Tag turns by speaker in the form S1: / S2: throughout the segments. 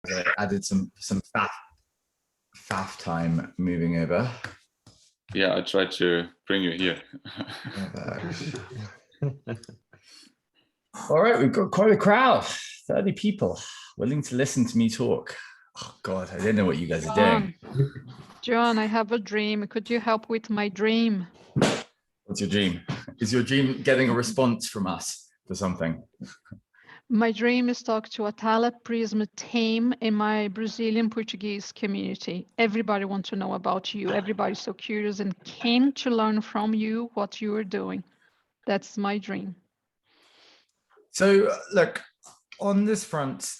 S1: I added some faff time moving over.
S2: Yeah, I tried to bring you here.
S1: All right, we've got quite a crowd, 30 people willing to listen to me talk. Oh God, I don't know what you guys are doing.
S3: John, I have a dream. Could you help with my dream?
S1: What's your dream? Is your dream getting a response from us for something?
S3: My dream is talk to Atala Prism team in my Brazilian Portuguese community. Everybody wants to know about you. Everybody's so curious and keen to learn from you what you are doing. That's my dream.
S1: So look, on this front,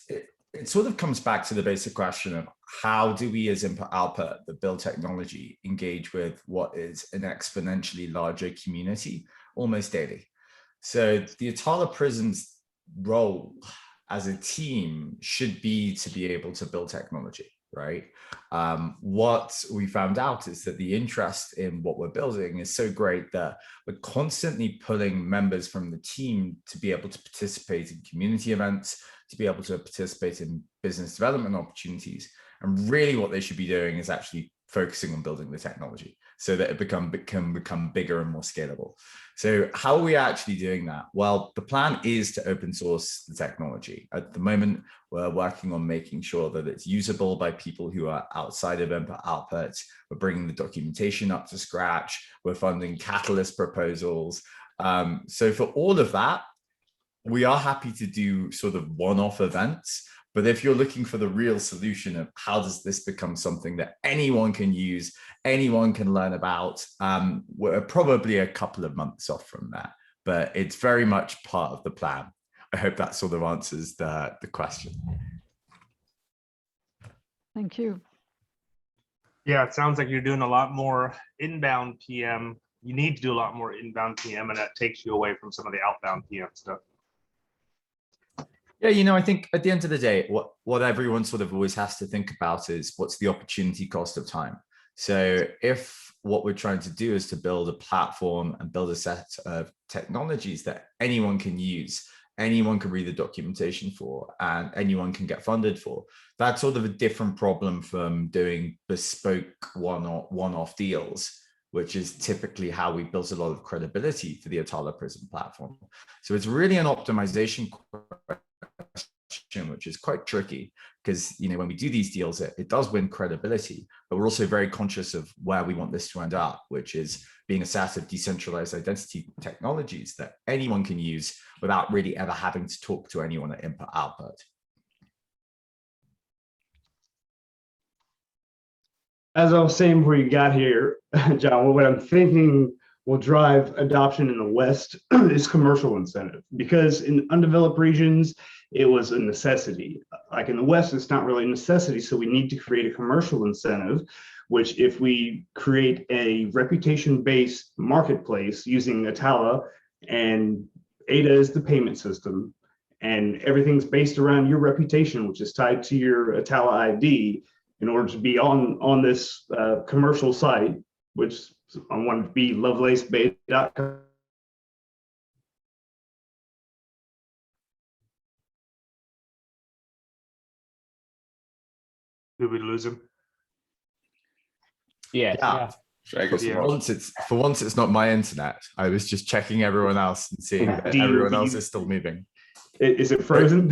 S1: it sort of comes back to the basic question of how do we as input-output that build technology engage with what is an exponentially larger community almost daily. So the Atala Prism's role as a team should be to be able to build technology, right? What we found out is that the interest in what we're building is so great that we're constantly pulling members from the team to be able to participate in community events, to be able to participate in business development opportunities. And really what they should be doing is actually focusing on building the technology so that it can become bigger and more scalable. So how are we actually doing that? Well, the plan is to open source the technology. At the moment, we're working on making sure that it's usable by people who are outside of input-output. We're bringing the documentation up to scratch. We're funding Catalyst proposals. So for all of that, we are happy to do sort of one-off events. But if you're looking for the real solution of how does this become something that anyone can use, anyone can learn about, we're probably a couple of months off from that, but it's very much part of the plan. I hope that sort of answers the question.
S3: Thank you.
S4: Yeah, it sounds like you're doing a lot more inbound PM. You need to do a lot more inbound PM, and that takes you away from some of the outbound PM stuff.
S1: Yeah, you know, I think at the end of the day, what everyone sort of always has to think about is what's the opportunity cost of time. So if what we're trying to do is to build a platform and build a set of technologies that anyone can use, anyone can read the documentation for, and anyone can get funded for, that's sort of a different problem from doing bespoke one-off deals, which is typically how we built a lot of credibility for the Atala Prism platform. So it's really an optimization question, which is quite tricky because, you know, when we do these deals, it does win credibility, but we're also very conscious of where we want this to end up, which is being a set of decentralized identity technologies that anyone can use without really ever having to talk to anyone at input-output.
S5: As I was saying before you got here, John, what I'm thinking will drive adoption in the West is commercial incentive, because in undeveloped regions, it was a necessity. Like in the West, it's not really a necessity, so we need to create a commercial incentive, which if we create a reputation-based marketplace using Atala, and ADA is the payment system, and everything's based around your reputation, which is tied to your Atala ID, in order to be on this commercial site, which I want to be lovelacebay.com.
S4: Did we lose him?
S5: Yeah.
S1: For once it's not my internet. I was just checking everyone else and seeing that everyone else is still moving.
S5: Is it frozen?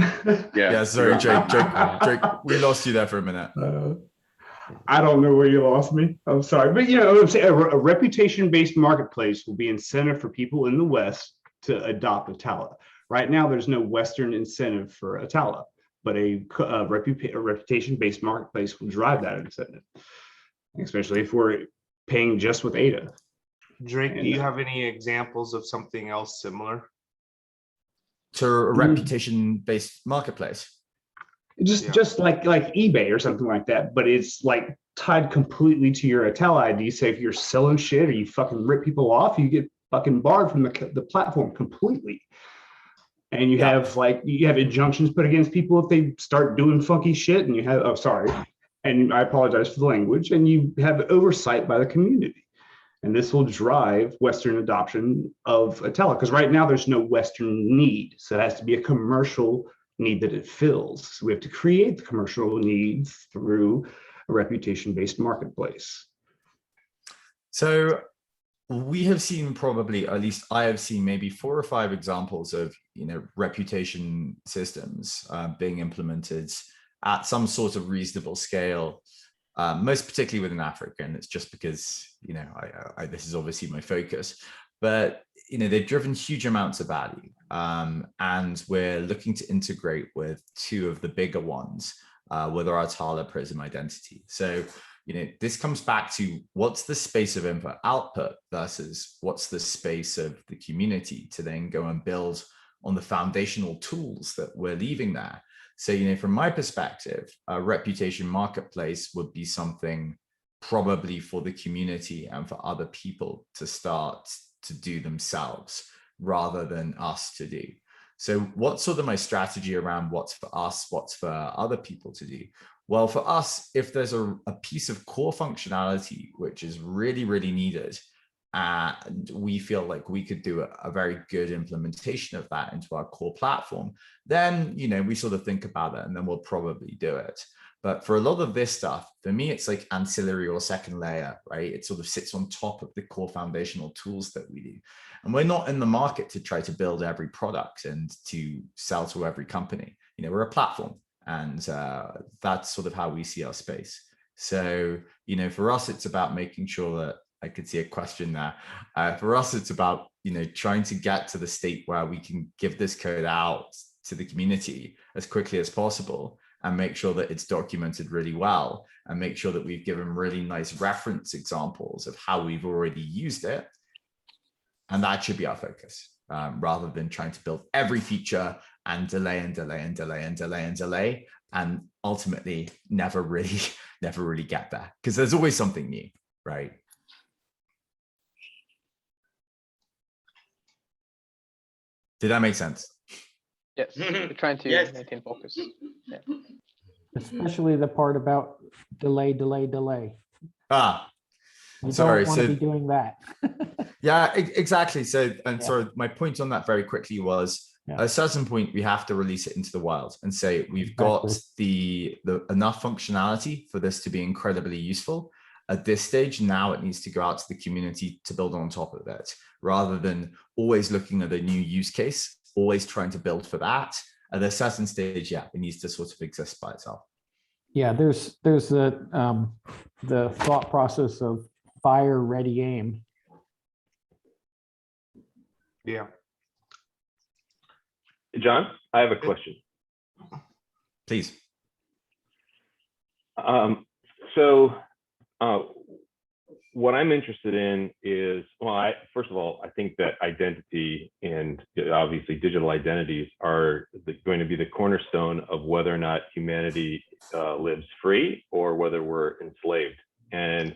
S1: Yeah, sorry, Jake, we lost you there for a minute.
S5: I don't know where you lost me. I'm sorry, but you know, I'm saying a reputation-based marketplace will be incentive for people in the West to adopt Atala. Right now, there's no Western incentive for Atala, but a reputation-based marketplace will drive that incentive, especially if we're paying just with ADA.
S4: Drake, do you have any examples of something else similar?
S1: To a reputation-based marketplace?
S5: Just like eBay or something like that, but it's like tied completely to your Atala ID. Say if you're selling shit or you fucking rip people off, you get fucking barred from the platform completely. And you have injunctions put against people if they start doing funky shit, and you have and I apologize for the language, and you have oversight by the community. And this will drive Western adoption of Atala, because right now there's no Western need. So it has to be a commercial need that it fills. So we have to create the commercial needs through a reputation-based marketplace.
S1: So we have seen probably, at least I have seen maybe 4 or 5 examples of, reputation systems being implemented at some sort of reasonable scale, most particularly within Africa. And it's just because, this is obviously my focus, but, they've driven huge amounts of value. And we're looking to integrate with 2 of the bigger ones with our Atala Prism identity. So, this comes back to what's the space of input output versus what's the space of the community to then go and build on the foundational tools that we're leaving there. So, from my perspective, a reputation marketplace would be something probably for the community and for other people to start to do themselves rather than us to do. So what's sort of my strategy around what's for us, what's for other people to do? Well, for us, if there's a piece of core functionality which is really, really needed, and we feel like we could do a very good implementation of that into our core platform, then, we sort of think about it and then we'll probably do it. But for a lot of this stuff, for me, it's like ancillary or second layer, right? It sort of sits on top of the core foundational tools that we do. And we're not in the market to try to build every product and to sell to every company. We're a platform, and that's sort of how we see our space. So, for us, it's about making sure that, I could see a question there. For us, it's about, trying to get to the state where we can give this code out to the community as quickly as possible and make sure that it's documented really well and make sure that we've given really nice reference examples of how we've already used it. And that should be our focus, rather than trying to build every feature and delay and delay and delay and delay and delay, and ultimately never really get there, because there's always something new, right? Did that make sense?
S6: Yes, we're trying to maintain focus. Yeah.
S7: Especially the part about delay. You
S1: Sorry.
S7: don't want to be doing that.
S1: Yeah, exactly. So, and
S7: Yeah.
S1: so my point on that very quickly was, at a certain point, we have to release it into the wild and say, we've got the enough functionality for this to be incredibly useful. At this stage, now it needs to go out to the community to build on top of it, rather than always looking at a new use case, always trying to build for that. At a certain stage, yeah, it needs to sort of exist by itself.
S7: Yeah, there's the thought process of fire, ready, aim.
S4: Yeah.
S8: John, I have a question.
S1: Please.
S8: What I'm interested in is, well, first of all, I think that identity and obviously digital identities are going to be the cornerstone of whether or not humanity lives free or whether we're enslaved. And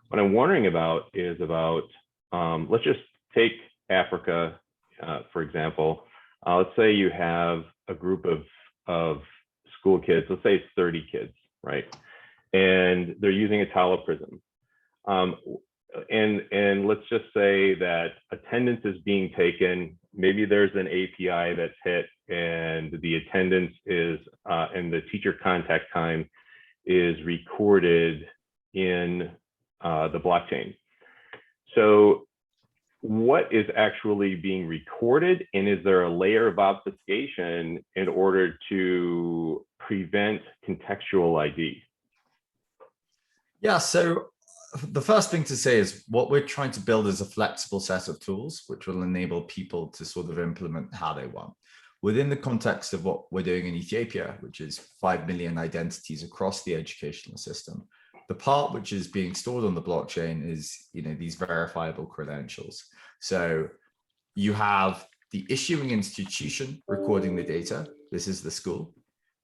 S8: what I'm wondering about is about, let's just take Africa, for example. Let's say you have a group of school kids, let's say it's 30 kids, right? And they're using Atala Prism. And let's just say that attendance is being taken. Maybe there's an API that's hit and the attendance is, and the teacher contact time is recorded in the blockchain. So what is actually being recorded, and is there a layer of obfuscation in order to prevent contextual ID?
S1: Yeah, so the first thing to say is what we're trying to build is a flexible set of tools which will enable people to sort of implement how they want. Within the context of what we're doing in Ethiopia, which is 5 million identities across the educational system, the part which is being stored on the blockchain is, these verifiable credentials. So you have the issuing institution recording the data. This is the school.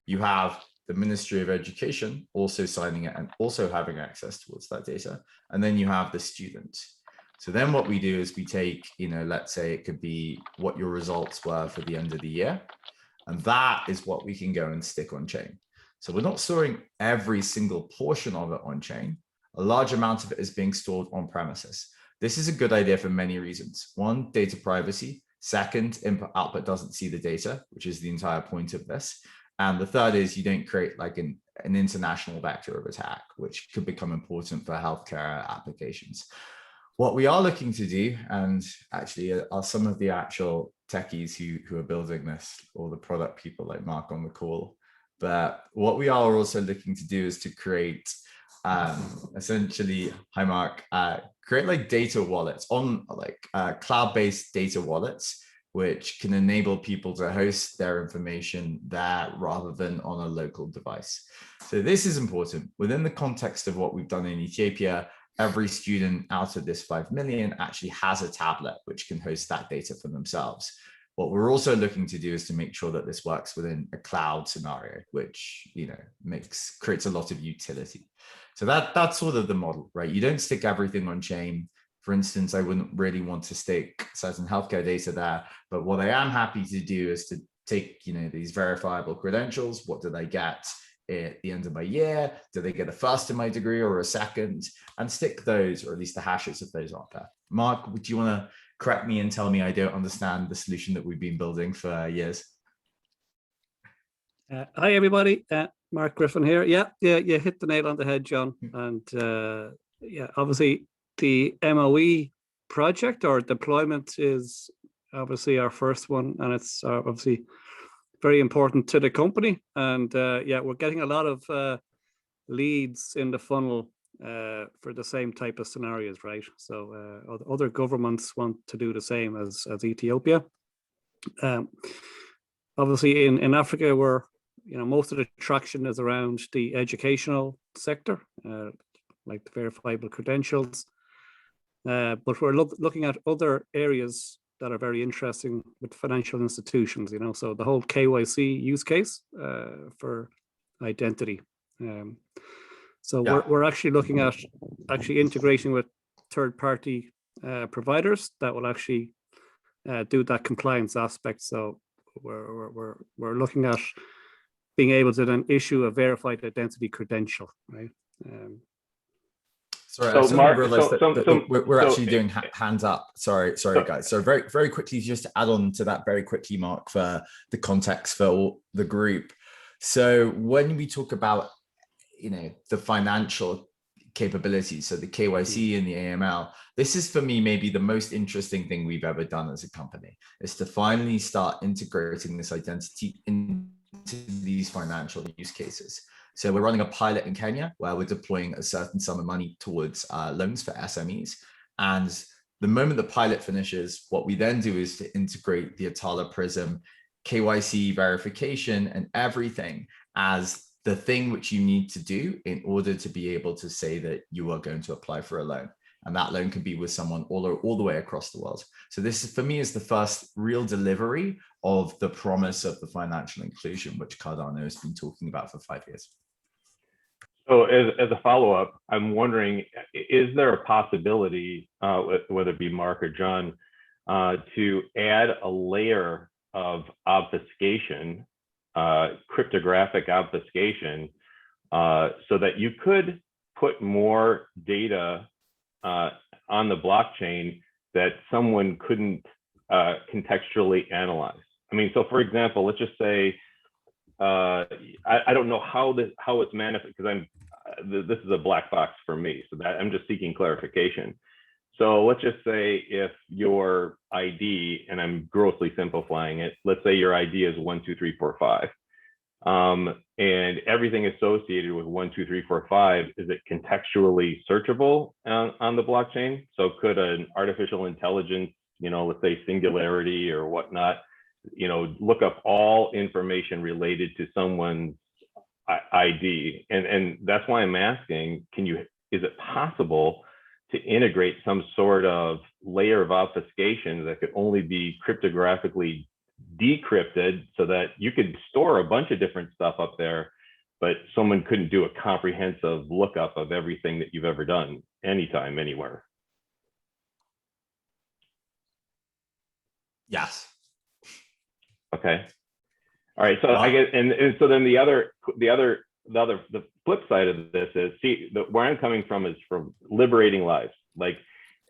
S1: You have the Ministry of Education also signing it and also having access towards that data. And then you have the student. So then what we do is we take, let's say it could be what your results were for the end of the year. And that is what we can go and stick on chain. So we're not storing every single portion of it on chain. A large amount of it is being stored on premises. This is a good idea for many reasons. One, data privacy. Second, input output doesn't see the data, which is the entire point of this. And the third is you don't create like an international vector of attack, which could become important for healthcare applications. What we are looking to do, and actually are some of the actual techies who are building this, or the product people like Mark on the call, but what we are also looking to do is to create essentially, hi Mark, create like data wallets on like cloud-based data wallets, which can enable people to host their information there rather than on a local device. So this is important. Within the context of what we've done in Ethiopia, every student out of this 5 million actually has a tablet which can host that data for themselves. What we're also looking to do is to make sure that this works within a cloud scenario, which creates a lot of utility. So that's sort of the model, right? You don't stick everything on chain. For instance, I wouldn't really want to stick certain healthcare data there, but what I am happy to do is to take, these verifiable credentials. What do they get at the end of my year? Do they get a first in my degree or a second? And stick those, or at least the hashes of those out there. Mark, would you want to correct me and tell me I don't understand the solution that we've been building for years?
S9: Hi, everybody. Mark Griffin here. Yeah, you hit the nail on the head, John. And yeah, obviously the MOE project or deployment is obviously our first one, and it's obviously very important to the company. And yeah, we're getting a lot of leads in the funnel for the same type of scenarios, right? So other governments want to do the same as Ethiopia. Obviously in Africa, we're most of the traction is around the educational sector, like the verifiable credentials. But we're looking at other areas that are very interesting with financial institutions, so the whole KYC use case for identity. So yeah, we're actually looking at integrating with third-party providers that will actually do that compliance aspect. So we're looking at being able to then issue a verified identity credential, right?
S1: Sorry, I suddenly realized that we're actually doing hands up. Sorry, guys. So very, very quickly, just to add on to that very quickly, Mark, for the context for all the group. So when we talk about, the financial capabilities, so the KYC and the AML, this is for me maybe the most interesting thing we've ever done as a company, is to finally start integrating this identity into these financial use cases. So we're running a pilot in Kenya where we're deploying a certain sum of money towards loans for SMEs. And the moment the pilot finishes, what we then do is to integrate the Atala Prism KYC verification and everything as the thing which you need to do in order to be able to say that you are going to apply for a loan. And that loan can be with someone all the way across the world. So this, for me, is the first real delivery of the promise of the financial inclusion, which Cardano has been talking about for 5 years.
S8: So as a follow-up, I'm wondering, is there a possibility, whether it be Mark or John, to add a layer of obfuscation, cryptographic obfuscation, so that you could put more data on the blockchain that someone couldn't contextually analyze? I mean, so for example, let's just say, I don't know how it's manifested, because this is a black box for me, so that I'm just seeking clarification. So let's just say if your ID, and I'm grossly simplifying it, let's say your ID is 1, 2, 3, 4, 5, and everything associated with 1, 2, 3, 4, 5, is it contextually searchable on the blockchain? So could an artificial intelligence, let's say Singularity or whatnot, look up all information related to someone's ID? And that's why I'm asking, is it possible to integrate some sort of layer of obfuscation that could only be cryptographically decrypted, so that you could store a bunch of different stuff up there, but someone couldn't do a comprehensive lookup of everything that you've ever done, anytime, anywhere?
S1: Yes.
S8: Okay. All right. So I guess, and so then the flip side of this is, where I'm coming from is from liberating lives. Like,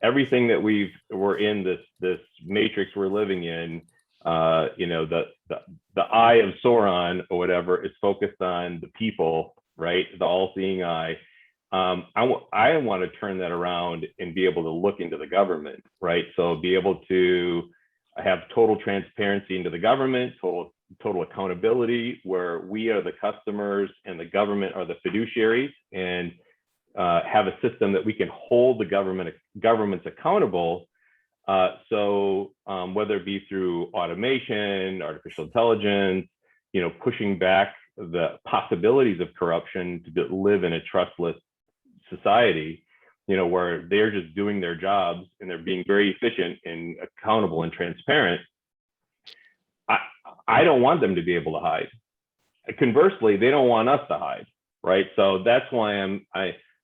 S8: everything that we're in this matrix we're living in, you know, the eye of Sauron or whatever is focused on the people, right? The all-seeing eye. I want to turn that around and be able to look into the government, right? So be able to have total transparency into the government, total accountability, where we are the customers and the government are the fiduciaries, and have a system that we can hold the governments accountable. So whether it be through automation, artificial intelligence, you know, pushing back the possibilities of corruption to live in a trustless society, you know, where they're just doing their jobs and they're being very efficient and accountable and transparent. I don't want them to be able to hide. Conversely, they don't want us to hide, right? So that's why I'm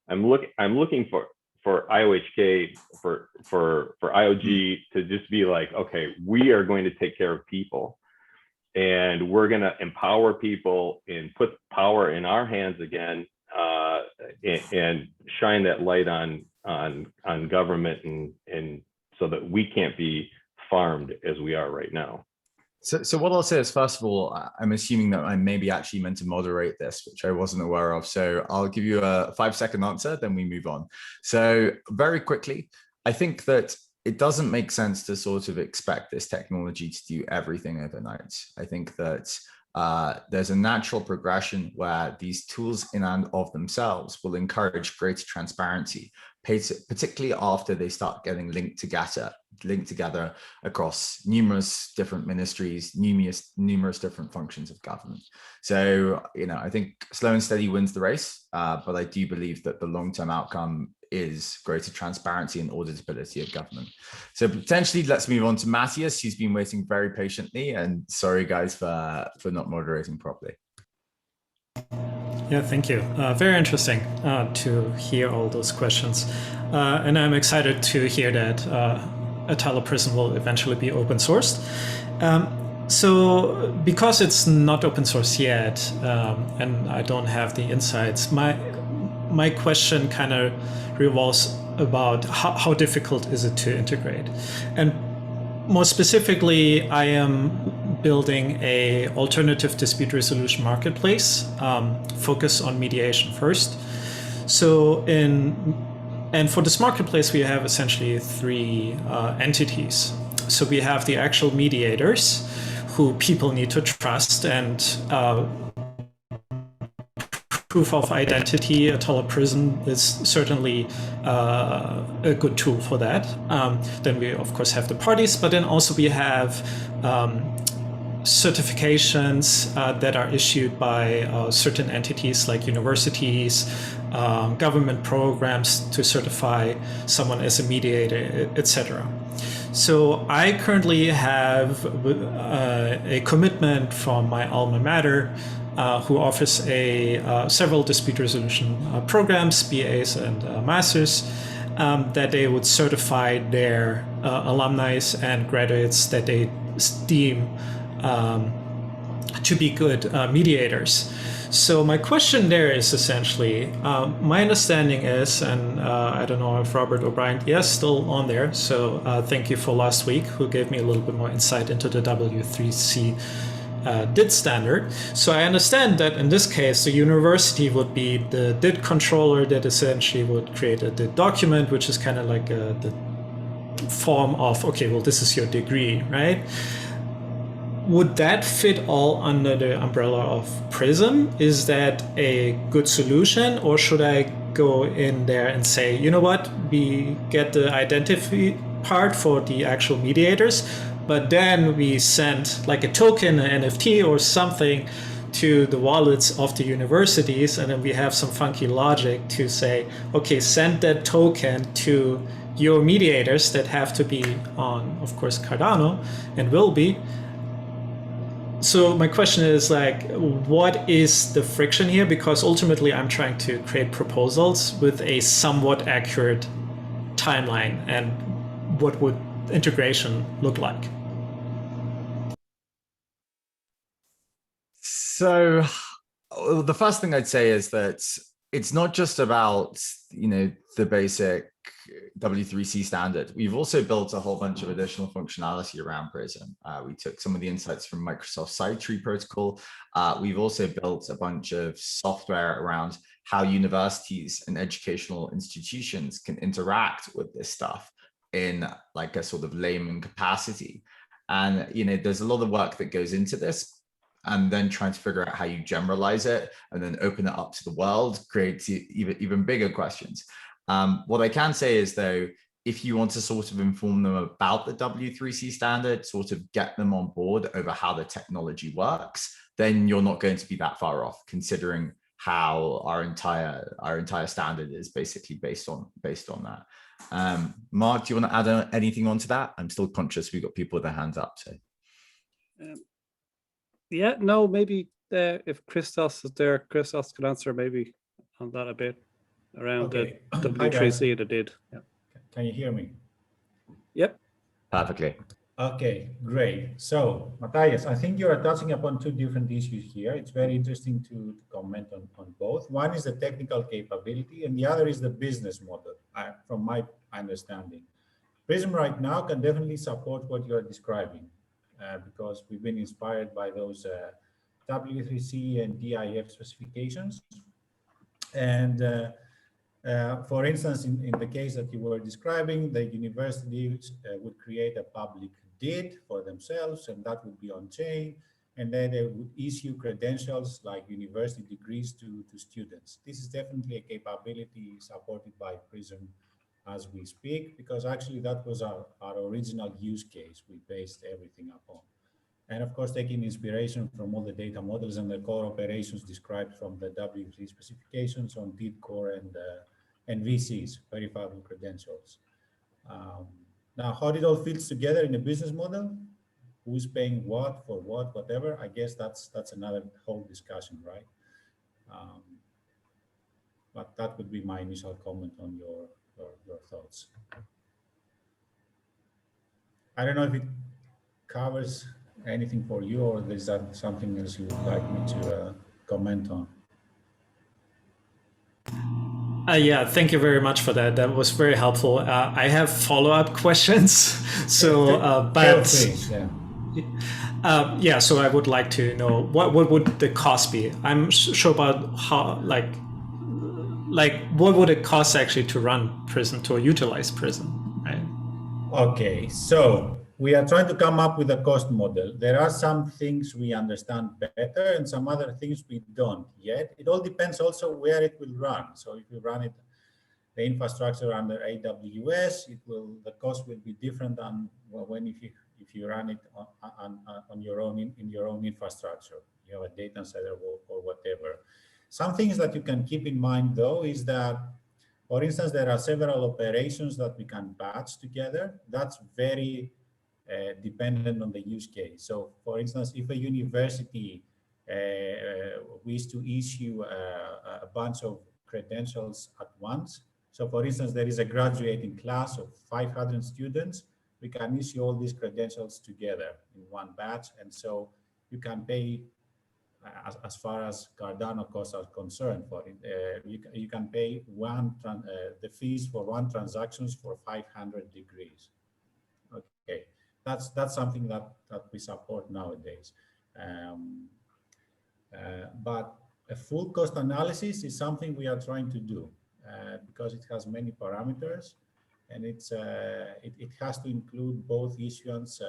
S8: looking for IOHK, for IOG to just be like, okay, we are going to take care of people, and we're going to empower people and put power in our hands again, and shine that light on government, and so that we can't be farmed as we are right now.
S1: So what I'll say is, first of all, I'm assuming that I maybe actually meant to moderate this, which I wasn't aware of. So I'll give you a 5-second answer, then we move on. So very quickly, I think that it doesn't make sense to sort of expect this technology to do everything overnight. I think that there's a natural progression where these tools in and of themselves will encourage greater transparency, particularly after they start getting linked together across numerous different ministries, numerous different functions of government. So, you know, I think slow and steady wins the race, but I do believe that the long-term outcome is greater transparency and auditability of government. So potentially, let's move on to Matthias, who's been waiting very patiently, and sorry guys for not moderating properly.
S10: Yeah, thank you. Very interesting to hear all those questions. And I'm excited to hear that Atala Prism will eventually be open sourced. So because it's not open source yet, and I don't have the insights, my question kind of revolves about how difficult is it to integrate. And more specifically, I am building a alternative dispute resolution marketplace, focus on mediation first. So and for this marketplace, we have essentially 3 entities. So we have the actual mediators who people need to trust, and proof of identity, Atala Prism is certainly a good tool for that. Then we of course have the parties, but then also we have certifications that are issued by certain entities like universities, government programs to certify someone as a mediator, etc. So I currently have a commitment from my alma mater, who offers several dispute resolution programs, BAs and masters, that they would certify their alumni and graduates that they deem to be good mediators. So my question there is essentially, my understanding is, and I don't know if Robert O'Brien, yes, still on there. So thank you for last week, who gave me a little bit more insight into the W3C DID standard. So I understand that in this case, the university would be the DID controller that essentially would create a DID document, which is kind of like the form of, okay, well, this is your degree, right? Would that fit all under the umbrella of Prism? Is that a good solution, or should I go in there and say, you know what, we get the identity part for the actual mediators, but then we send like a token, an NFT or something to the wallets of the universities, and then we have some funky logic to say, okay, send that token to your mediators that have to be on, of course, Cardano, and will be. So my question is, like, what is the friction here? Because ultimately I'm trying to create proposals with a somewhat accurate timeline, and what would integration look like?
S1: So the first thing I'd say is that it's not just about, the basic W3C standard. We've also built a whole bunch of additional functionality around Prism. We took some of the insights from Microsoft Sidetree protocol. We've also built a bunch of software around how universities and educational institutions can interact with this stuff in like a sort of layman capacity. And, there's a lot of work that goes into this, and then trying to figure out how you generalize it and then open it up to the world creates even bigger questions. What I can say is, though, if you want to sort of inform them about the W3C standard, sort of get them on board over how the technology works, then you're not going to be that far off, considering how our entire standard is basically based on that. Mark, do you want to add anything onto that? I'm still conscious we've got people with their hands up. So.
S9: Yeah, no, maybe if Christos is there, Christos could answer maybe on that a bit around the W3C that did. Yeah.
S11: Can you hear me?
S9: Yep.
S1: Perfectly.
S11: Okay, great. So, Matthias, I think you are touching upon two different issues here. It's very interesting to comment on both. One is the technical capability, and the other is the business model, from my understanding. Prism right now can definitely support what you are describing, because we've been inspired by those W3C and DIF specifications. And for instance, in the case that you were describing, the universities would create a public DID for themselves, and that would be on chain. And then they would issue credentials like university degrees to students. This is definitely a capability supported by Prism as we speak, because actually that was our original use case we based everything upon. And of course, taking inspiration from all the data models and the core operations described from the W3 specifications on DID core and VCs, verifiable credentials. Now, how it all fits together in a business model, who's paying what for what, whatever, I guess that's another whole discussion, right? But that would be my initial comment on your thoughts. I don't know if it covers anything for you, or is that something else you would like me to comment on?
S10: Yeah, thank you very much for that. That was very helpful. I have follow-up questions. So, yeah, so I would like to know what would the cost be? I'm sure about how, like what would it cost actually to run Prism, to utilize Prism, right?
S11: Okay, so we are trying to come up with a cost model. There are some things we understand better and some other things we don't yet. It all depends also where it will run. So if you run it, the infrastructure under AWS, the cost will be different than when if you run it on your own in your own infrastructure. You have a data center or whatever. Some things that you can keep in mind though is that, for instance, there are several operations that we can batch together. That's very dependent on the use case. So for instance, if a university wishes to issue a bunch of credentials at once, so for instance, there is a graduating class of 500 students, we can issue all these credentials together in one batch. And so you can pay, as far as Cardano costs are concerned, for it, you can pay the fees for one transactions for 500 degrees. Okay, that's something that we support nowadays. But a full cost analysis is something we are trying to do because it has many parameters, and it has to include both issuance,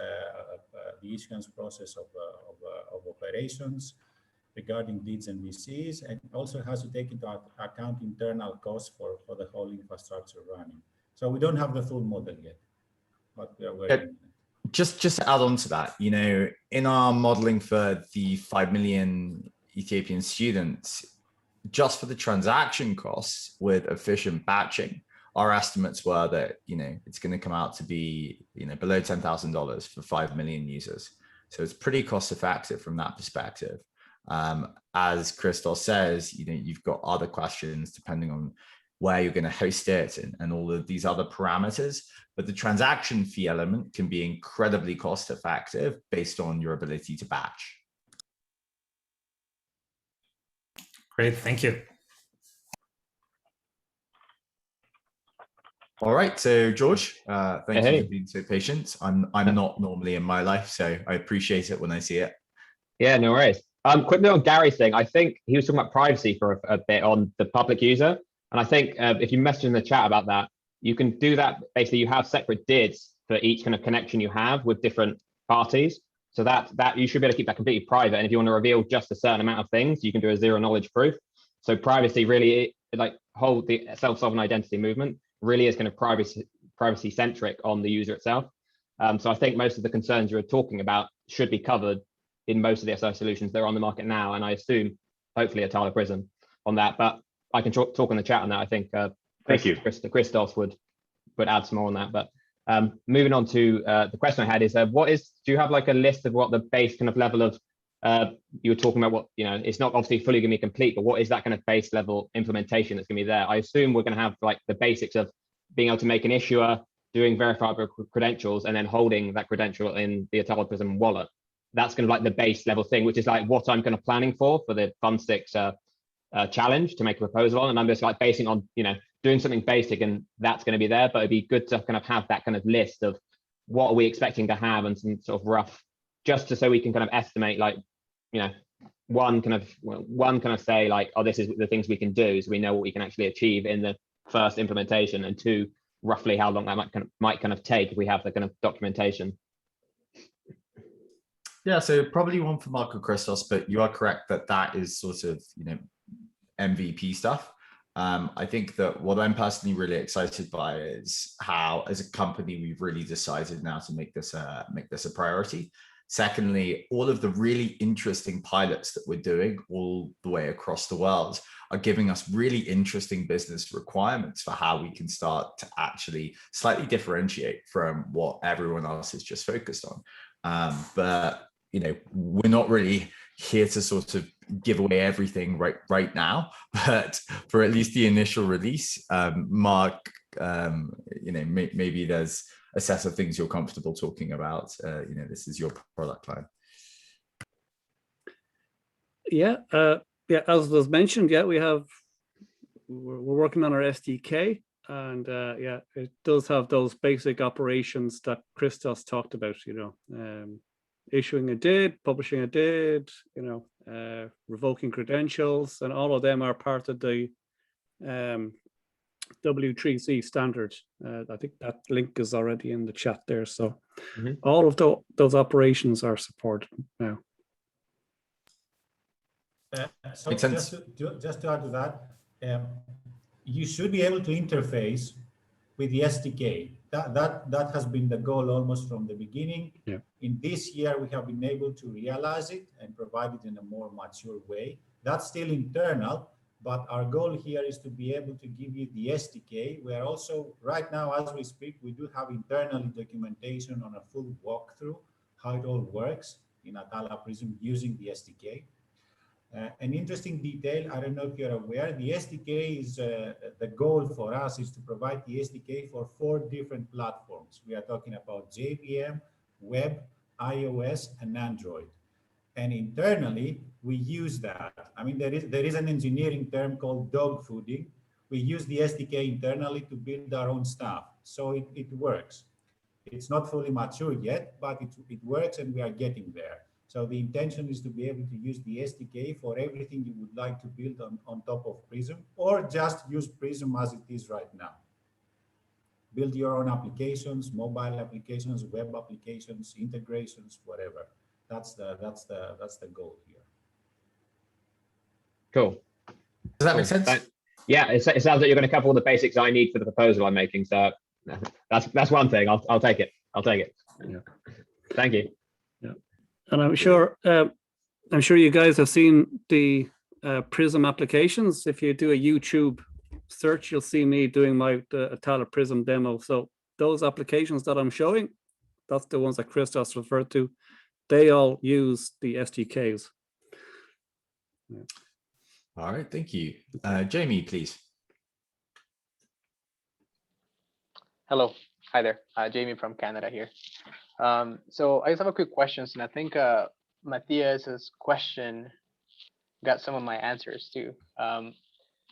S11: the issuance process of operations regarding DIDs and VCs, and also has to take into account internal costs for the whole infrastructure running. So we don't have the full model yet, but we are working on it.
S1: Just to add on to that, in our modeling for the 5 million Ethiopian students, just for the transaction costs with efficient batching, our estimates were that, it's going to come out to be, below $10,000 for 5 million users. So it's pretty cost effective from that perspective. As Christos says, you've got other questions depending on where you're going to host it and all of these other parameters, but the transaction fee element can be incredibly cost effective based on your ability to batch.
S10: Great, thank you.
S1: All right, so George, thank
S12: Hey.
S1: you for being so patient. I'm not normally in my life, so I appreciate it when I see it.
S12: Yeah, no worries. Quickly on Gary's thing, I think he was talking about privacy for a bit on the public user. And I think if you message in the chat about that, you can do that. Basically, you have separate DIDs for each kind of connection you have with different parties. So that you should be able to keep that completely private. And if you want to reveal just a certain amount of things, you can do a zero knowledge proof. So privacy really, like hold the self-sovereign identity movement really is kind of privacy centric on the user itself. So I think most of the concerns you're talking about should be covered in most of the SI solutions that are on the market now. And I assume hopefully Atala Prism on that, but I can talk in the chat on that. I think
S8: Thank you.
S12: Christos would add some more on that. But moving on to the question I had is, do you have like a list of what the base kind of level of, you were talking about what, it's not obviously fully going to be complete, but what is that kind of base level implementation that's going to be there? I assume we're going to have like the basics of being able to make an issuer, doing verifiable credentials, and then holding that credential in the Atala Prism wallet. That's kind of like the base level thing, which is like what I'm kind of planning for the Fund6 challenge to make a proposal on. And I'm just like basing on, doing something basic, and that's going to be there. But it'd be good to kind of have that kind of list of what are we expecting to have and some sort of rough, just so we can kind of estimate, like, one kind of say like, oh, this is the things we can do, so we know what we can actually achieve in the first implementation, and two, roughly how long that might kind of take if we have the kind of documentation.
S1: Yeah, so probably one for Marco Christos, but you are correct that is sort of, MVP stuff. I think that what I'm personally really excited by is how, as a company, we've really decided now to make this a priority. Secondly, all of the really interesting pilots that we're doing all the way across the world are giving us really interesting business requirements for how we can start to actually slightly differentiate from what everyone else is just focused on. But we're not really here to sort of give away everything right now, but for at least the initial release, Mark, maybe there's a set of things you're comfortable talking about. This is your product line.
S9: Yeah, as was mentioned, we're working on our SDK, and it does have those basic operations that Christos talked about, issuing a DID, publishing a DID, revoking credentials, and all of them are part of the W3C standard. I think that link is already in the chat there. So all of those operations are supported now.
S11: So just to add to that, you should be able to interface with the SDK. That has been the goal almost from the beginning.
S9: Yeah.
S11: In this year, we have been able to realize it and provide it in a more mature way. That's still internal, but our goal here is to be able to give you the SDK. We are also, right now, as we speak, we do have internal documentation on a full walkthrough, how it all works in Atala Prism using the SDK. An interesting detail, I don't know if you're aware, the SDK is, the goal for us is to provide the SDK for 4 different platforms. We are talking about JVM, web, iOS, and Android. And internally, we use that. I mean, there is an engineering term called dog fooding. We use the SDK internally to build our own stuff. So it works. It's not fully mature yet, but it works, and we are getting there. So the intention is to be able to use the SDK for everything you would like to build on top of Prism, or just use Prism as it is right now. Build your own applications, mobile applications, web applications, integrations, whatever. That's the goal here.
S12: Cool.
S1: Does that make sense?
S12: Yeah, it sounds like you're going to cover all the basics I need for the proposal I'm making. So that's one thing. I'll take it.
S9: Yeah.
S12: Thank you.
S9: Yeah. And I'm sure you guys have seen the Prism applications. If you do a YouTube search, you'll see me doing the Atala Prism demo. So those applications that I'm showing, that's the ones that Christos referred to. They all use the SDKs. Yeah.
S1: All right, thank you. Jamie, please.
S6: Hello, hi there. Jamie from Canada here. So I just have a quick question, and I think Matthias's question got some of my answers too.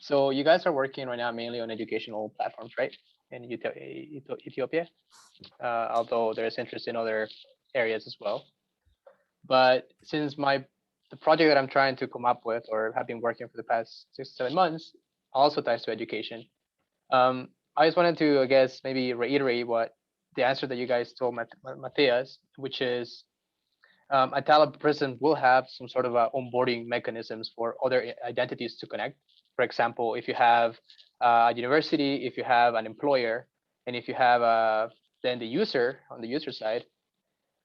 S6: So you guys are working right now mainly on educational platforms, right? in Ethiopia, although there's interest in other areas as well. But since the project that I'm trying to come up with or have been working for the past 6 to 7 months also ties to education, I just wanted to, I guess, maybe reiterate what the answer that you guys told Matthias, which is Atala Prism will have some sort of onboarding mechanisms for other identities to connect. For example, if you have a university, if you have an employer, and if you have then the user on the user side,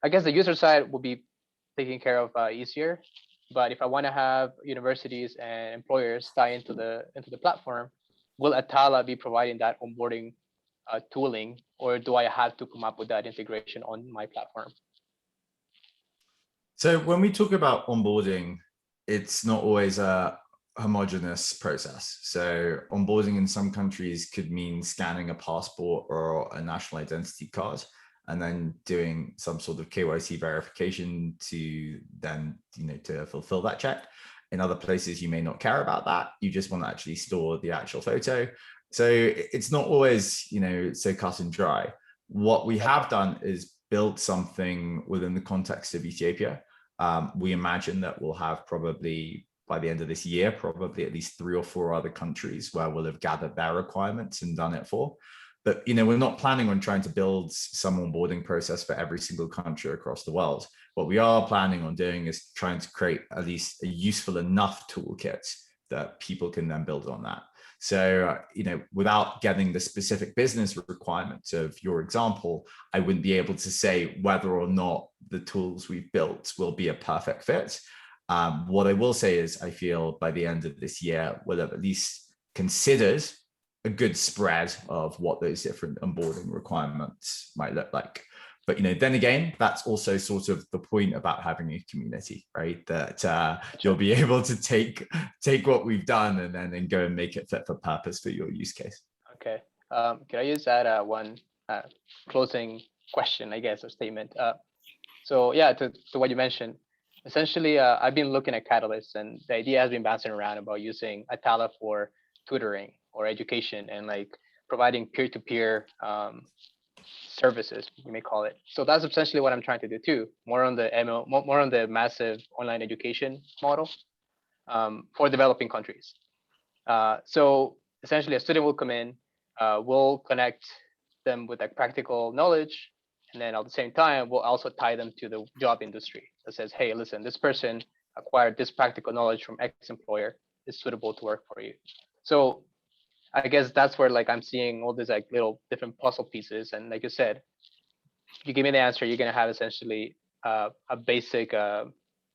S6: I guess the user side will be taken care of easier. But if I want to have universities and employers tie into the platform, will Atala be providing that onboarding tooling, or do I have to come up with that integration on my platform?
S1: So when we talk about onboarding, it's not always a homogeneous process. So onboarding in some countries could mean scanning a passport or a national identity card, and then doing some sort of KYC verification to then, to fulfill that check. In other places, you may not care about that. You just want to actually store the actual photo. So it's not always, so cut and dry. What we have done is built something within the context of Ethiopia. We imagine that we'll have probably by the end of this year, probably at least 3 or 4 other countries where we'll have gathered their requirements and done it for. But we're not planning on trying to build some onboarding process for every single country across the world. What we are planning on doing is trying to create at least a useful enough toolkit that people can then build on that. So, without getting the specific business requirements of your example, I wouldn't be able to say whether or not the tools we've built will be a perfect fit. What I will say is I feel by the end of this year, we'll have at least considered a good spread of what those different onboarding requirements might look like. But then again, that's also sort of the point about having a community, right? That you'll be able to take what we've done and then go and make it fit for purpose for your use case.
S6: Okay. Can I just add one closing question, I guess, or statement? So yeah, to what you mentioned, essentially, I've been looking at Catalyst, and the idea has been bouncing around about using Atala for tutoring or education and like providing peer-to-peer services, you may call it. So that's essentially what I'm trying to do too, more on the massive online education model for developing countries. So essentially, a student will come in, we'll connect them with like practical knowledge, and then at the same time, we'll also tie them to the job industry that says, hey, listen, this person acquired this practical knowledge from X employer, is suitable to work for you. So I guess that's where like I'm seeing all these like little different puzzle pieces. And like you said, if you give me the answer, you're gonna have essentially a basic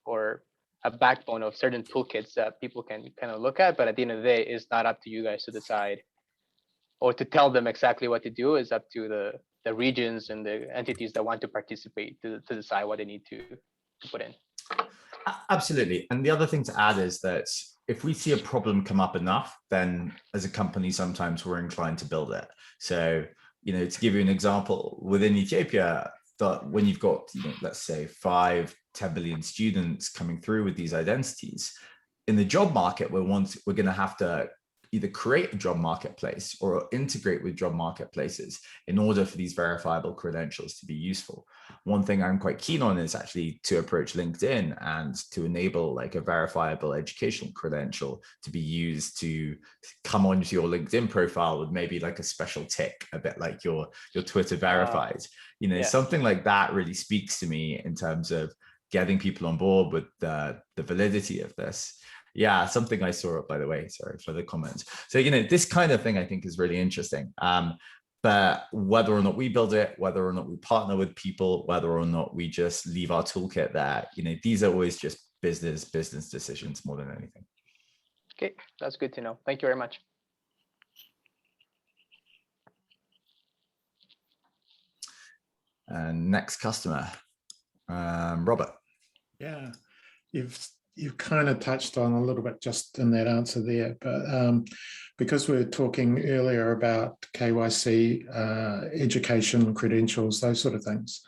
S6: or a backbone of certain toolkits that people can kind of look at. But at the end of the day, it's not up to you guys to decide or to tell them exactly what to do. It's up to the regions and the entities that want to participate to decide what they need to put in.
S1: Absolutely. And the other thing to add is that if we see a problem come up enough, then as a company, sometimes we're inclined to build it. So, to give you an example, within Ethiopia, when you've got, let's say 5-10 billion students coming through with these identities, in the job market, we're going to have to either create a job marketplace or integrate with job marketplaces in order for these verifiable credentials to be useful. One thing I'm quite keen on is actually to approach LinkedIn and to enable like a verifiable educational credential to be used to come onto your LinkedIn profile with maybe like a special tick, a bit like your Twitter verified. Something like that really speaks to me in terms of getting people on board with the validity of this. Yeah, something I saw it, by the way, sorry for the comments. So, this kind of thing I think is really interesting. But whether or not we build it, whether or not we partner with people, whether or not we just leave our toolkit there, these are always just business decisions more than anything.
S6: Okay, that's good to know. Thank you very much.
S1: And next customer, Robert.
S13: Yeah, you've kind of touched on a little bit just in that answer there, but because we were talking earlier about KYC, education, credentials, those sort of things,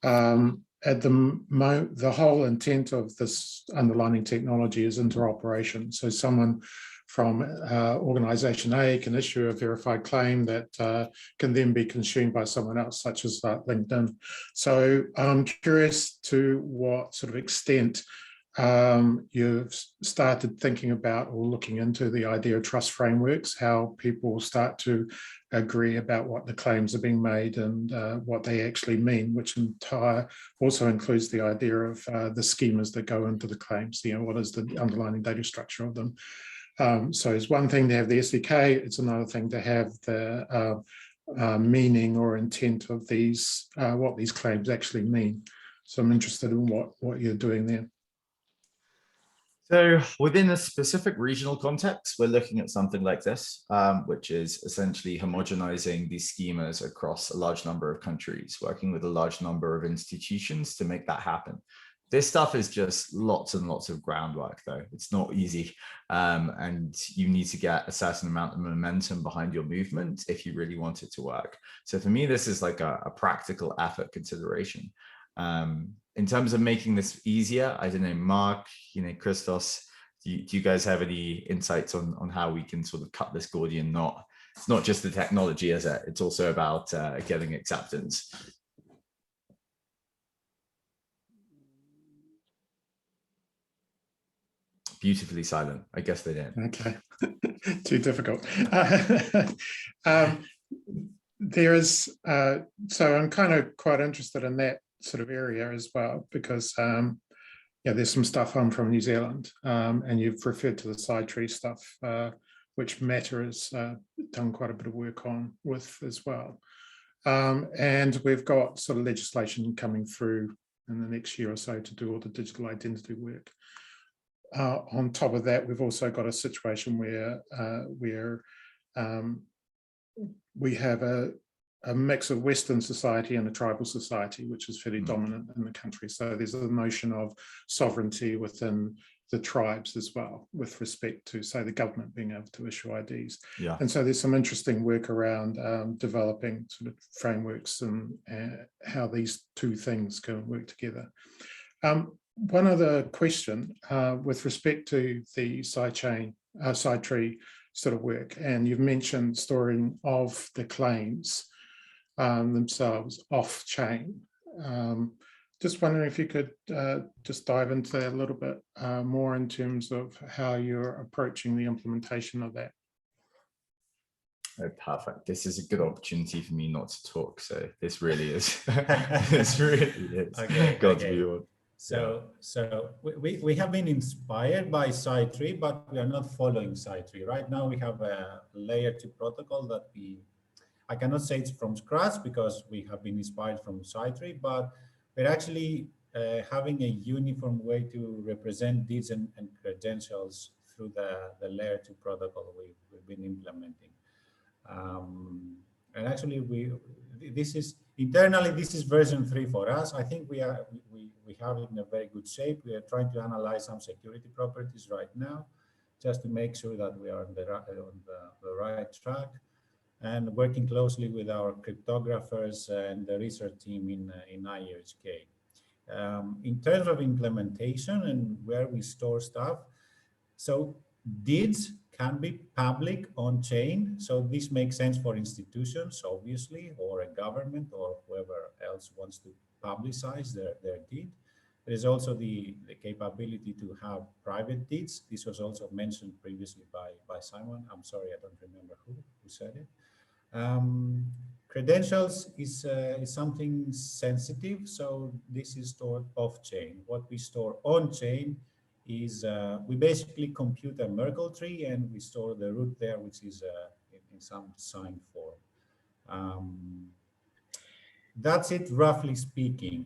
S13: at the whole intent of this underlying technology is interoperation. So someone from organization A can issue a verified claim that can then be consumed by someone else, such as LinkedIn. So I'm curious to what sort of extent you've started thinking about or looking into the idea of trust frameworks, how people start to agree about what the claims are being made and what they actually mean, which also includes the idea of the schemas that go into the claims. What is the underlying data structure of them? So it's one thing to have the SDK, it's another thing to have the meaning or intent of these, what these claims actually mean. So I'm interested in what you're doing there.
S1: So within a specific regional context, we're looking at something like this, which is essentially homogenizing these schemas across a large number of countries, working with a large number of institutions to make that happen. This stuff is just lots and lots of groundwork, though. It's not easy. And you need to get a certain amount of momentum behind your movement if you really want it to work. So for me, this is like a practical effort consideration. In terms of making this easier, I don't know, Mark, Christos, do you guys have any insights on how we can sort of cut this Gordian knot? It's not just the technology, is it? It's also about getting acceptance. Beautifully silent. I guess they didn't.
S13: Okay, too difficult. There is, so I'm kind of quite interested in that sort of area as well, because there's some stuff. I'm from New Zealand, and you've referred to the SciTree stuff, which Matter has done quite a bit of work on with as well. And we've got sort of legislation coming through in the next year or so to do all the digital identity work. On top of that, we've also got a situation where we have a mix of Western society and a tribal society, which is fairly dominant in the country. So there's a notion of sovereignty within the tribes as well, with respect to, say, the government being able to issue IDs.
S1: Yeah.
S13: And so there's some interesting work around developing sort of frameworks and how these two things can work together. One other question with respect to the SciTree sort of work, and you've mentioned storing of the claims themselves off-chain. Just wondering if you could just dive into that a little bit more in terms of how you're approaching the implementation of that.
S1: Oh, perfect. This is a good opportunity for me not to talk. So this really is. This really is.
S11: Okay,
S1: God's view.
S11: So we have been inspired by SciTree, but we are not following SciTree. Right now we have a layer 2 protocol that I cannot say it's from scratch because we have been inspired from SciTree, but we're actually having a uniform way to represent deeds and credentials through the layer 2 protocol we've been implementing. And actually this is internally, this is version 3 for us. I think we have it in a very good shape. We are trying to analyze some security properties right now, just to make sure that we are on the right track, and working closely with our cryptographers and the research team in IOHK. In terms of implementation and where we store stuff, so deeds can be public on chain. So this makes sense for institutions, obviously, or a government or whoever else wants to publicize their deed. There is also the capability to have private deeds. This was also mentioned previously by Simon. I'm sorry, I don't remember who said it. Credentials is something sensitive, so this is stored off-chain. What we store on-chain is we basically compute a Merkle tree and we store the root there, which is in some signed form. That's it, roughly speaking.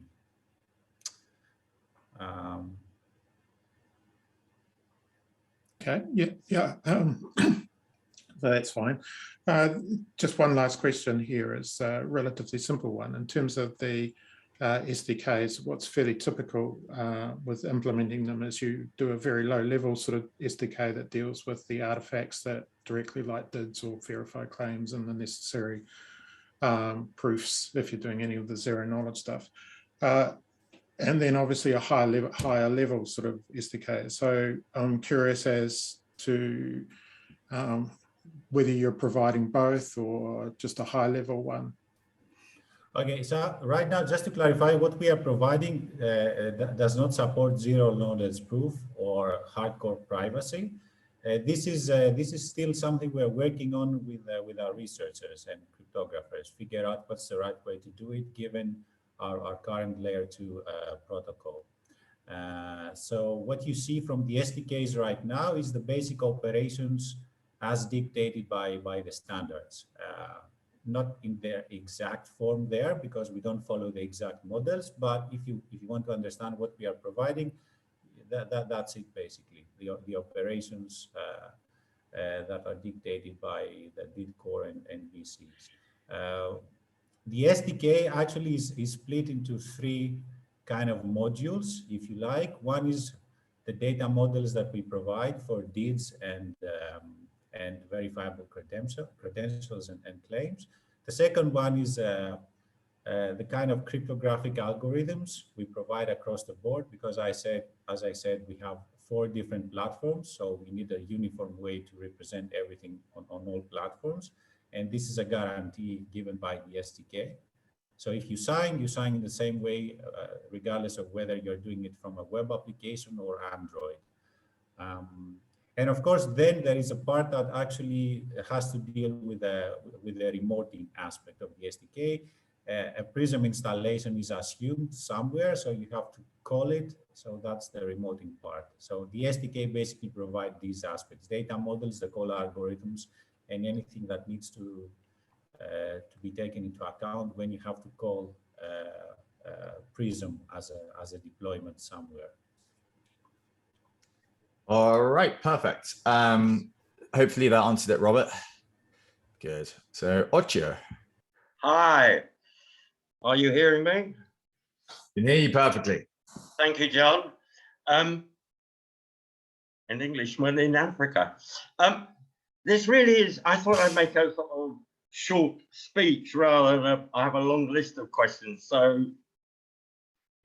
S13: Okay, yeah. That's fine. Just one last question here is a relatively simple one. In terms of the SDKs, what's fairly typical with implementing them is you do a very low level sort of SDK that deals with the artifacts that directly like DIDs or verify claims and the necessary proofs if you're doing any of the zero knowledge stuff. And then obviously a higher level sort of SDK. So I'm curious as to whether you're providing both or just a high level one.
S11: Okay, so right now, just to clarify, what we are providing does not support zero knowledge proof or hardcore privacy. This is still something we're working on with our researchers and cryptographers, figure out what's the right way to do it given our current layer 2 protocol. So what you see from the SDKs right now is the basic operations as dictated by the standards. Not in their exact form there because we don't follow the exact models, but if you want to understand what we are providing, that's it basically. The operations that are dictated by the DID core and VCs. The SDK actually is split into 3 kind of modules, if you like. One is the data models that we provide for DIDs and verifiable credentials and claims. The second one is the kind of cryptographic algorithms we provide across the board, because as I said, we have 4 different platforms, so we need a uniform way to represent everything on all platforms. And this is a guarantee given by the SDK. So if you sign in the same way, regardless of whether you're doing it from a web application or Android. And of course, then there is a part that actually has to deal with the remoting aspect of the SDK. A Prism installation is assumed somewhere, so you have to call it. So that's the remoting part. So the SDK basically provides these aspects: data models, the call algorithms, and anything that needs to be taken into account when you have to call Prism as a deployment somewhere.
S1: All right, perfect. Hopefully that answered it, Robert. Good. So, Ocho.
S14: Hi. Are you hearing me?
S1: I can hear you perfectly.
S14: Thank you, John. An Englishman in Africa. This really is, I thought I'd make a sort of short speech rather than I have a long list of questions. So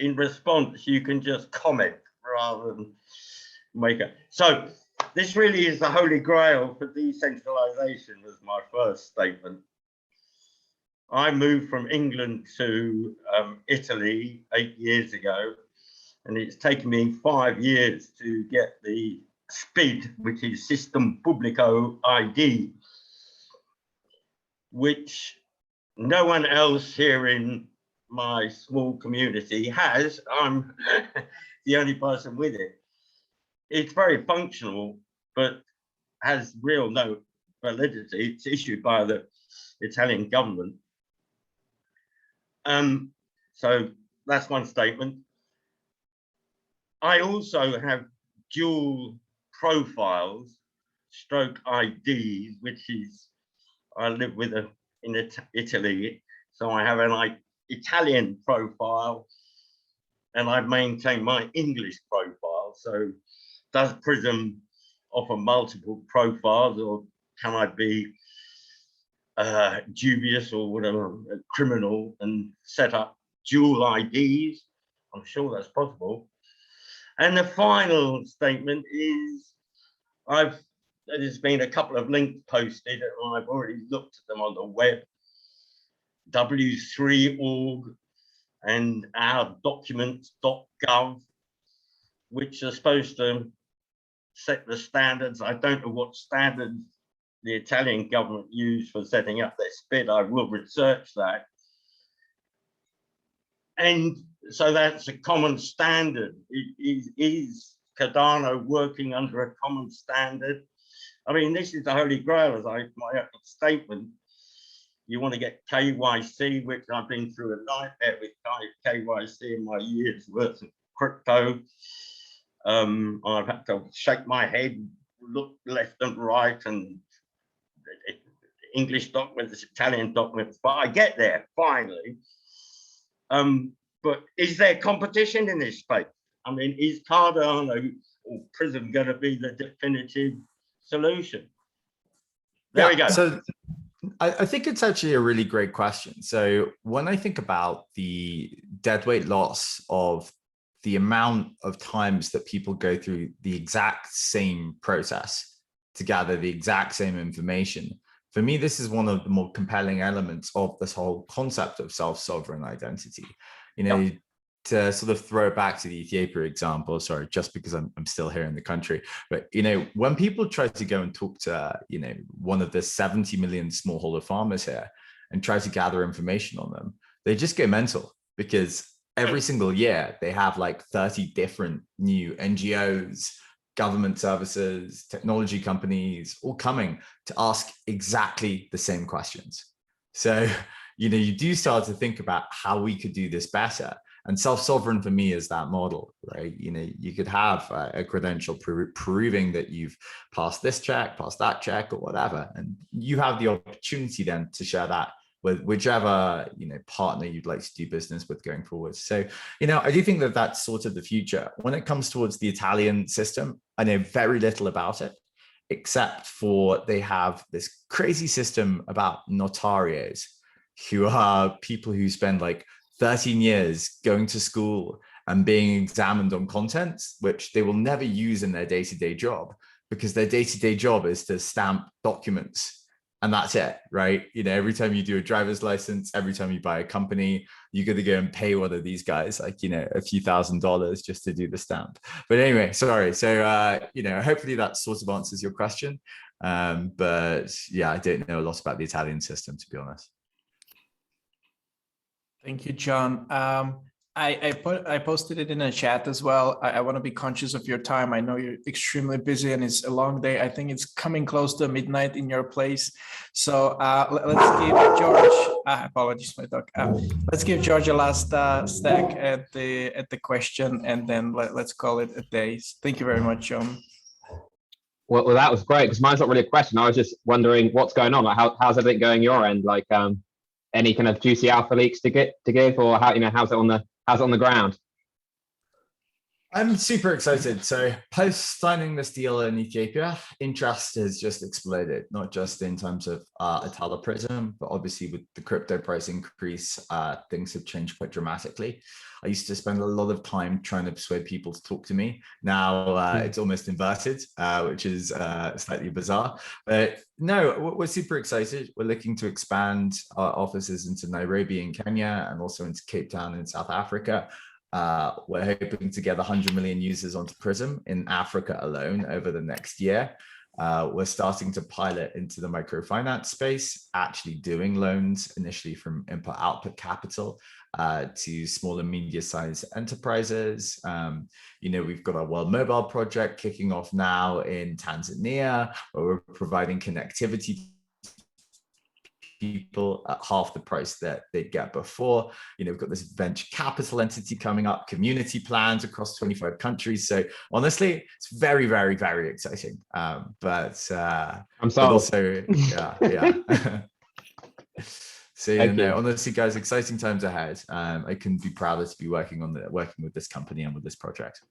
S14: in response, you can just comment rather than make it. So this really is the holy grail for decentralization, was my first statement. I moved from England to Italy 8 years ago, and it's taken me 5 years to get the SPID, which is System Pubblico ID, which no one else here in my small community has. I'm the only person with it. It's very functional, but has no validity. It's issued by the Italian government. So that's one statement. I also have dual profiles, stroke IDs, which is, I live with in Italy, so I have an Italian profile and I maintain my English profile. So does Prism offer multiple profiles, or can I be dubious or whatever, criminal, and set up dual IDs? I'm sure that's possible. And the final statement is, there's been a couple of links posted and I've already looked at them on the web, w3org and ourdocuments.gov, which are supposed to set the standards. I don't know what standards the Italian government used for setting up their SPID. I will research that. And so that's a common standard. Is Cardano working under a common standard? I mean, this is the holy grail, as my statement. You want to get KYC, which I've been through a nightmare with KYC in my years worth of crypto. I've had to shake my head, look left and right, and English documents, Italian documents, but I get there finally. But is there competition in this space? I mean, is Cardano or Prism going to be the definitive solution? There we go.
S1: So I think it's actually a really great question. So when I think about the deadweight loss of the amount of times that people go through the exact same process to gather the exact same information. For me, this is one of the more compelling elements of this whole concept of self-sovereign identity. You know, to sort of throw it back to the Ethiopia example, sorry, just because I'm still here in the country, but, you know, when people try to go and talk to, you know, one of the 70 million smallholder farmers here and try to gather information on them, they just go mental, because every single year they have like 30 different new NGOs, government services, technology companies, all coming to ask exactly the same questions. So, you know, you do start to think about how we could do this better. And self-sovereign for me is that model, right? You know, you could have a credential proving that you've passed this check, passed that check, or whatever. And you have the opportunity then to share that with whichever, you know, partner you'd like to do business with going forward. So, you know, I do think that that's sort of the future. When it comes towards the Italian system, I know very little about it, except for they have this crazy system about notarios, who are people who spend like 13 years going to school and being examined on contents, which they will never use in their day-to-day job, because their day-to-day job is to stamp documents. And that's it, right? You know, every time you do a driver's license, every time you buy a company, you got to go and pay one of these guys, like, you know, a few $1,000s just to do the stamp. But anyway, sorry. So, you know, hopefully that sort of answers your question. But yeah, I don't know a lot about the Italian system, to be honest.
S15: Thank you, John. I posted it in a chat as well. I want to be conscious of your time. I know you're extremely busy and it's a long day. I think it's coming close to midnight in your place. So let's give George. Apologies, my dog. Let's give George a last stack at the question, and then let's call it a day. Thank you very much, John.
S12: Well, that was great, because mine's not really a question. I was just wondering what's going on. Like, how's everything going your end? Like, any kind of juicy alpha leaks to give, or how, you know, how's it on the ground?
S1: I'm super excited. So post signing this deal in Ethiopia, interest has just exploded, not just in terms of Atala Prism, but obviously with the crypto price increase, things have changed quite dramatically. I used to spend a lot of time trying to persuade people to talk to me. Now it's almost inverted, which is slightly bizarre. But no, we're super excited. We're looking to expand our offices into Nairobi in Kenya and also into Cape Town in South Africa. We're hoping to get 100 million users onto Prism in Africa alone over the next year. We're starting to pilot into the microfinance space, actually doing loans initially from input-output capital to small and medium-sized enterprises. You know, we've got our World Mobile project kicking off now in Tanzania, where we're providing connectivity people at half the price that they'd get before. You know, we've got this venture capital entity coming up, community plans across 25 countries. So honestly, it's very, very, very exciting. But
S12: I'm sorry.
S1: Also, yeah. So you know, honestly, guys, exciting times ahead. I couldn't be prouder to be working with this company and with this project.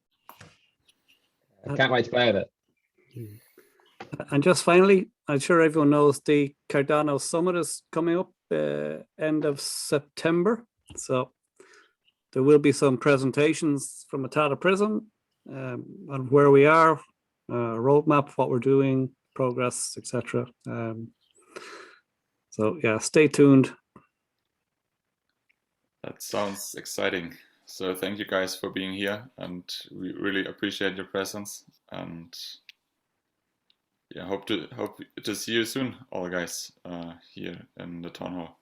S12: I can't wait to play with it.
S9: And just finally, I'm sure everyone knows the Cardano Summit is coming up end of September. So there will be some presentations from Atala Prism on where we are, roadmap, what we're doing, progress, etc. So yeah, stay tuned.
S2: That sounds exciting. So thank you guys for being here, and we really appreciate your presence. And yeah, hope to see you soon, all guys, here in the town hall.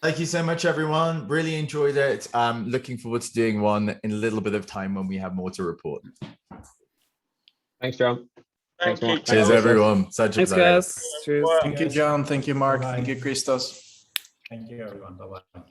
S1: Thank you so much, everyone. Really enjoyed it. Looking forward to doing one in a little bit of time when we have more to report.
S12: Thanks, John.
S14: Thank you.
S1: Cheers, everyone. Such a
S9: Thanks,
S1: pleasure.
S9: guys. Cheers.
S15: Thank you, John. Thank you, Mark. Thank you, Christos.
S11: Thank you, everyone. Bye-bye.